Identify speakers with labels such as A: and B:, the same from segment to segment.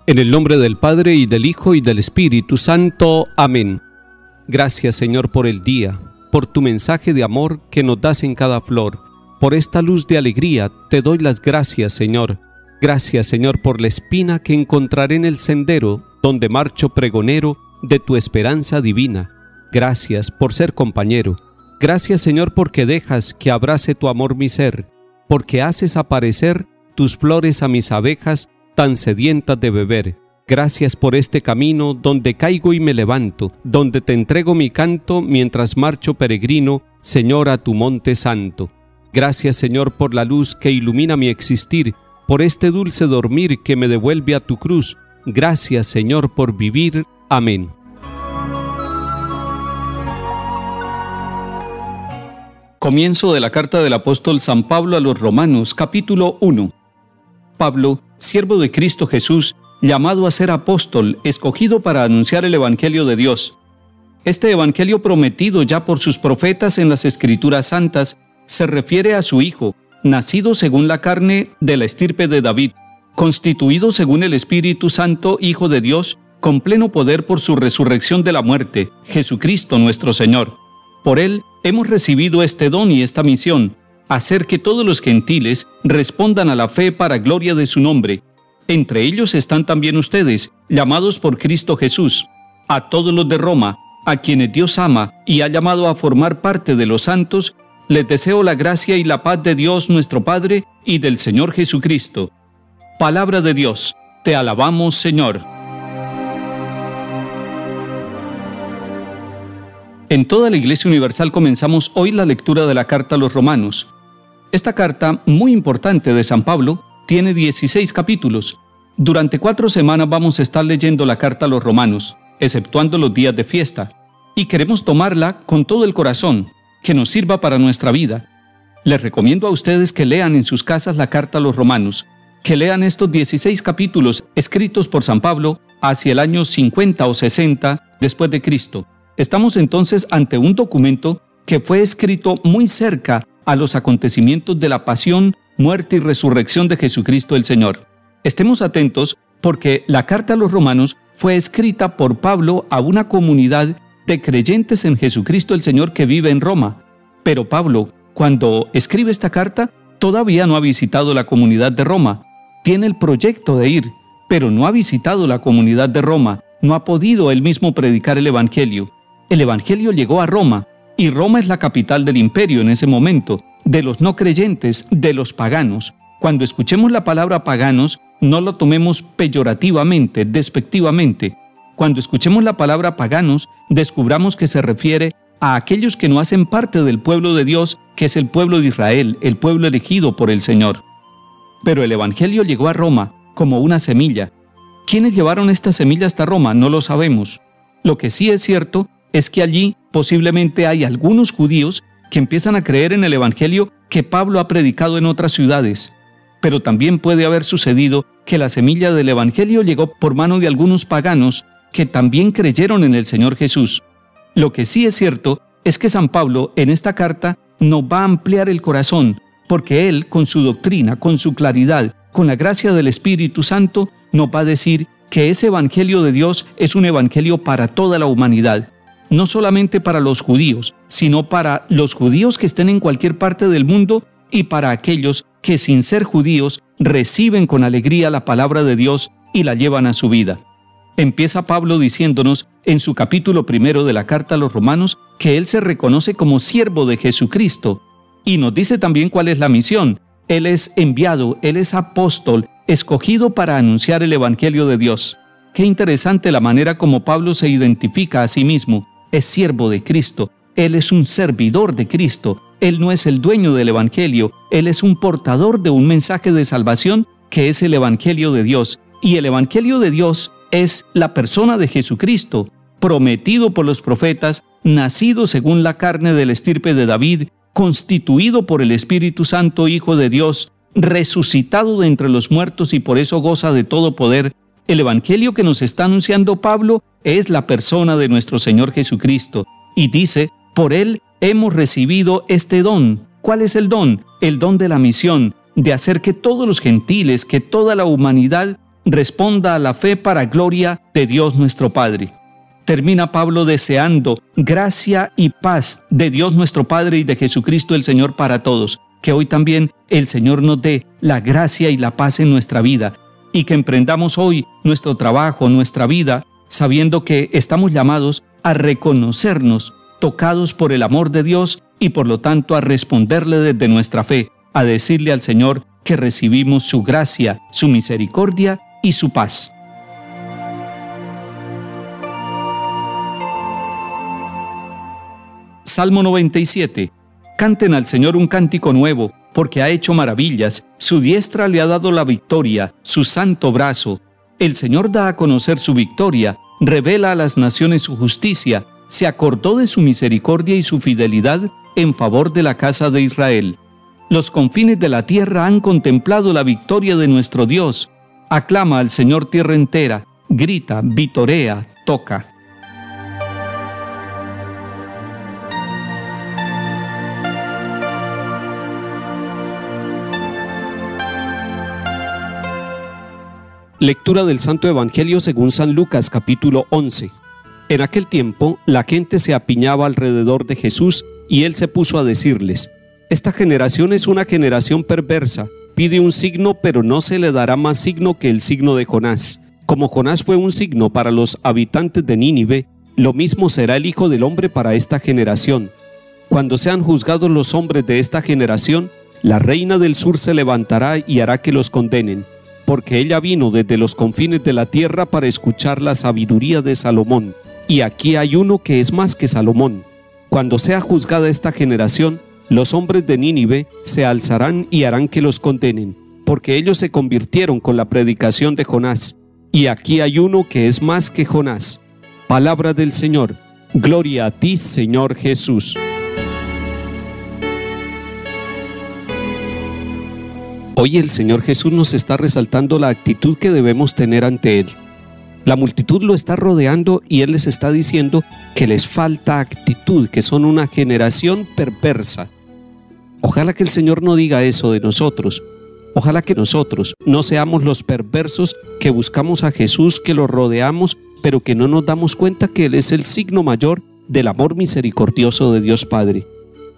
A: En el nombre del Padre, y del Hijo, y del Espíritu Santo. Amén. Gracias, Señor, por el día, por tu mensaje de amor que nos das en cada flor. Por esta luz de alegría te doy las gracias, Señor. Gracias, Señor, por la espina que encontraré en el sendero donde marcho pregonero de tu esperanza divina. Gracias por ser compañero. Gracias, Señor, porque dejas que abrace tu amor mi ser, porque haces aparecer tus flores a mis abejas tan sedientas de beber. Gracias por este camino donde caigo y me levanto, donde te entrego mi canto mientras marcho peregrino, Señor, a tu monte santo. Gracias, Señor, por la luz que ilumina mi existir, por este dulce dormir que me devuelve a tu cruz. Gracias, Señor, por vivir. Amén. Comienzo de la carta del apóstol San Pablo a los Romanos, capítulo 1. Pablo, siervo de Cristo Jesús, llamado a ser apóstol, escogido para anunciar el Evangelio de Dios. Este Evangelio prometido ya por sus profetas en las Escrituras Santas se refiere a su Hijo, nacido según la carne de la estirpe de David, constituido según el Espíritu Santo, Hijo de Dios, con pleno poder por su resurrección de la muerte, Jesucristo nuestro Señor. Por Él hemos recibido este don y esta misión, hacer que todos los gentiles respondan a la fe para gloria de su nombre. Entre ellos están también ustedes, llamados por Cristo Jesús. A todos los de Roma, a quienes Dios ama y ha llamado a formar parte de los santos, les deseo la gracia y la paz de Dios nuestro Padre y del Señor Jesucristo. Palabra de Dios, te alabamos, Señor. En toda la Iglesia Universal comenzamos hoy la lectura de la carta a los Romanos. Esta carta, muy importante de San Pablo, tiene 16 capítulos. Durante 4 semanas vamos a estar leyendo la carta a los Romanos, exceptuando los días de fiesta, y queremos tomarla con todo el corazón, que nos sirva para nuestra vida. Les recomiendo a ustedes que lean en sus casas la carta a los Romanos, que lean estos 16 capítulos escritos por San Pablo hacia el año 50 o 60 después de Cristo. Estamos entonces ante un documento que fue escrito muy cerca a los acontecimientos de la pasión, muerte y resurrección de Jesucristo el Señor. Estemos atentos porque la carta a los Romanos fue escrita por Pablo a una comunidad de creyentes en Jesucristo el Señor que vive en Roma. Pero Pablo, cuando escribe esta carta, todavía no ha visitado la comunidad de Roma. Tiene el proyecto de ir, pero no ha visitado la comunidad de Roma. No ha podido él mismo predicar el Evangelio. El Evangelio llegó a Roma, y Roma es la capital del imperio en ese momento, de los no creyentes, de los paganos. Cuando escuchemos la palabra paganos, no lo tomemos peyorativamente, despectivamente. Cuando escuchemos la palabra paganos, descubramos que se refiere a aquellos que no hacen parte del pueblo de Dios, que es el pueblo de Israel, el pueblo elegido por el Señor. Pero el Evangelio llegó a Roma como una semilla. ¿Quiénes llevaron esta semilla hasta Roma? No lo sabemos. Lo que sí es cierto es que allí posiblemente hay algunos judíos que empiezan a creer en el Evangelio que Pablo ha predicado en otras ciudades. Pero también puede haber sucedido que la semilla del Evangelio llegó por mano de algunos paganos que también creyeron en el Señor Jesús. Lo que sí es cierto es que San Pablo en esta carta nos va a ampliar el corazón, porque él, con su doctrina, con su claridad, con la gracia del Espíritu Santo, nos va a decir que ese Evangelio de Dios es un Evangelio para toda la humanidad. No solamente para los judíos, sino para los judíos que estén en cualquier parte del mundo y para aquellos que sin ser judíos reciben con alegría la palabra de Dios y la llevan a su vida. Empieza Pablo diciéndonos en su capítulo 1 de la carta a los Romanos que él se reconoce como siervo de Jesucristo y nos dice también cuál es la misión. Él es enviado, él es apóstol, escogido para anunciar el Evangelio de Dios. Qué interesante la manera como Pablo se identifica a sí mismo. Es siervo de Cristo, él es un servidor de Cristo, él no es el dueño del Evangelio, él es un portador de un mensaje de salvación que es el Evangelio de Dios. Y el Evangelio de Dios es la persona de Jesucristo, prometido por los profetas, nacido según la carne de la estirpe de David, constituido por el Espíritu Santo, Hijo de Dios, resucitado de entre los muertos y por eso goza de todo poder. El Evangelio que nos está anunciando Pablo es la persona de nuestro Señor Jesucristo. Y dice, por Él hemos recibido este don. ¿Cuál es el don? El don de la misión, de hacer que todos los gentiles, que toda la humanidad responda a la fe para gloria de Dios nuestro Padre. Termina Pablo deseando gracia y paz de Dios nuestro Padre y de Jesucristo el Señor para todos. Que hoy también el Señor nos dé la gracia y la paz en nuestra vida y que emprendamos hoy nuestro trabajo, nuestra vida, sabiendo que estamos llamados a reconocernos tocados por el amor de Dios y por lo tanto a responderle desde nuestra fe, a decirle al Señor que recibimos su gracia, su misericordia y su paz. Salmo 97. Canten al Señor un cántico nuevo, porque ha hecho maravillas. Su diestra le ha dado la victoria, su santo brazo. El Señor da a conocer su victoria, revela a las naciones su justicia. Se acordó de su misericordia y su fidelidad en favor de la casa de Israel. Los confines de la tierra han contemplado la victoria de nuestro Dios. Aclama al Señor tierra entera, grita, vitorea, toca.
B: Lectura del Santo Evangelio según San Lucas, capítulo 11. En aquel tiempo, la gente se apiñaba alrededor de Jesús y él se puso a decirles: Esta generación es una generación perversa. Pide un signo, pero no se le dará más signo que el signo de Jonás. Como Jonás fue un signo para los habitantes de Nínive, lo mismo será el Hijo del Hombre para esta generación. Cuando sean juzgados los hombres de esta generación, la reina del sur se levantará y hará que los condenen, porque ella vino desde los confines de la tierra para escuchar la sabiduría de Salomón. Y aquí hay uno que es más que Salomón. Cuando sea juzgada esta generación, los hombres de Nínive se alzarán y harán que los condenen, porque ellos se convirtieron con la predicación de Jonás. Y aquí hay uno que es más que Jonás. Palabra del Señor. Gloria a ti, Señor Jesús. Hoy el Señor Jesús nos está resaltando la actitud que debemos tener ante Él. La multitud lo está rodeando y Él les está diciendo que les falta actitud, que son una generación perversa. Ojalá que el Señor no diga eso de nosotros. Ojalá que nosotros no seamos los perversos que buscamos a Jesús, que lo rodeamos, pero que no nos damos cuenta que Él es el signo mayor del amor misericordioso de Dios Padre.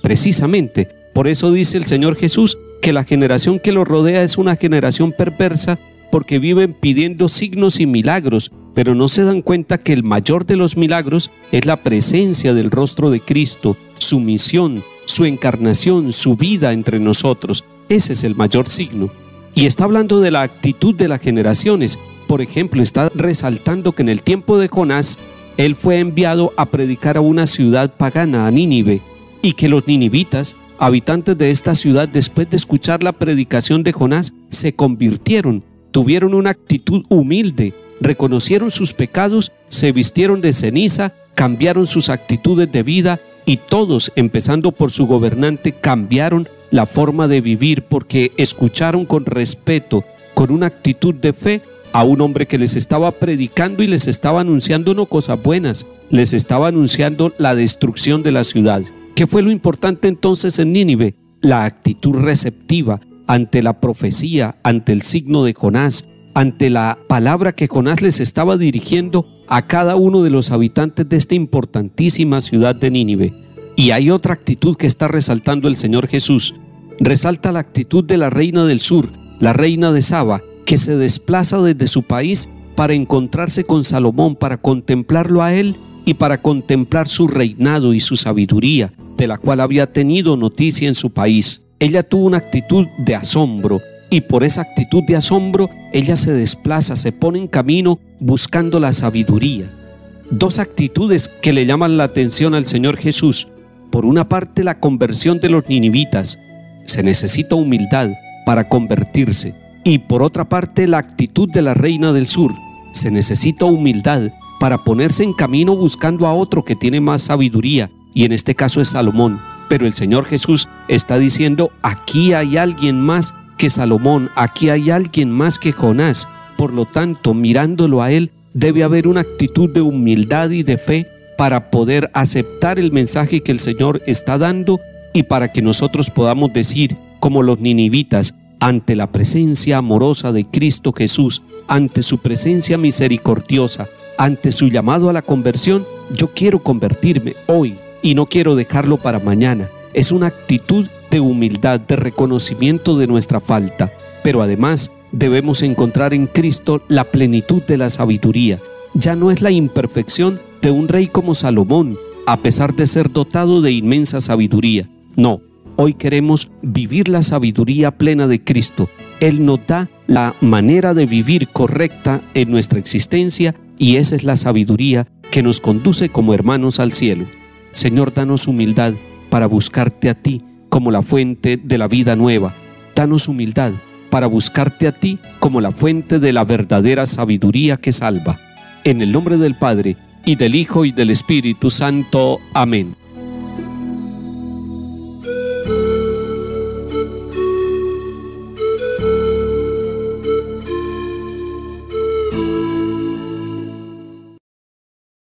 B: Precisamente, por eso dice el Señor Jesús que la generación que lo rodea es una generación perversa, porque viven pidiendo signos y milagros, pero no se dan cuenta que el mayor de los milagros es la presencia del rostro de Cristo, su misión, su encarnación, su vida entre nosotros. Ese es el mayor signo. Y está hablando de la actitud de las generaciones. Por ejemplo, está resaltando que en el tiempo de Jonás, él fue enviado a predicar a una ciudad pagana, a Nínive, y que los ninivitas, habitantes de esta ciudad, después de escuchar la predicación de Jonás, se convirtieron, tuvieron una actitud humilde, reconocieron sus pecados, se vistieron de ceniza, cambiaron sus actitudes de vida y todos, empezando por su gobernante, cambiaron la forma de vivir porque escucharon con respeto, con una actitud de fe, a un hombre que les estaba predicando y les estaba anunciando no cosas buenas, les estaba anunciando la destrucción de la ciudad. ¿Qué fue lo importante entonces en Nínive? La actitud receptiva ante la profecía, ante el signo de Jonás, ante la palabra que Jonás les estaba dirigiendo a cada uno de los habitantes de esta importantísima ciudad de Nínive. Y hay otra actitud que está resaltando el Señor Jesús. Resalta la actitud de la reina del sur, la reina de Saba, que se desplaza desde su país para encontrarse con Salomón, para contemplarlo a él y para contemplar su reinado y su sabiduría, de la cual había tenido noticia en su país. Ella tuvo una actitud de asombro y por esa actitud de asombro ella se desplaza, se pone en camino buscando la sabiduría. Dos actitudes que le llaman la atención al Señor Jesús. Por una parte, la conversión de los ninivitas. Se necesita humildad para convertirse. Y por otra parte, la actitud de la reina del sur. Se necesita humildad para ponerse en camino buscando a otro que tiene más sabiduría, y en este caso es Salomón. Pero el Señor Jesús está diciendo: aquí hay alguien más que Salomón, aquí hay alguien más que Jonás. Por lo tanto, mirándolo a él, debe haber una actitud de humildad y de fe para poder aceptar el mensaje que el Señor está dando y para que nosotros podamos decir, como los ninivitas: ante la presencia amorosa de Cristo Jesús, ante su presencia misericordiosa, ante su llamado a la conversión, yo quiero convertirme hoy y no quiero dejarlo para mañana. Es una actitud de humildad, de reconocimiento de nuestra falta, pero además debemos encontrar en Cristo la plenitud de la sabiduría. Ya no es la imperfección de un rey como Salomón, a pesar de ser dotado de inmensa sabiduría. No, hoy queremos vivir la sabiduría plena de Cristo. Él nos da la manera de vivir correcta en nuestra existencia y esa es la sabiduría que nos conduce como hermanos al cielo. Señor, danos humildad para buscarte a ti como la fuente de la vida nueva. Danos humildad para buscarte a ti como la fuente de la verdadera sabiduría que salva. En el nombre del Padre, y del Hijo, y del Espíritu Santo. Amén.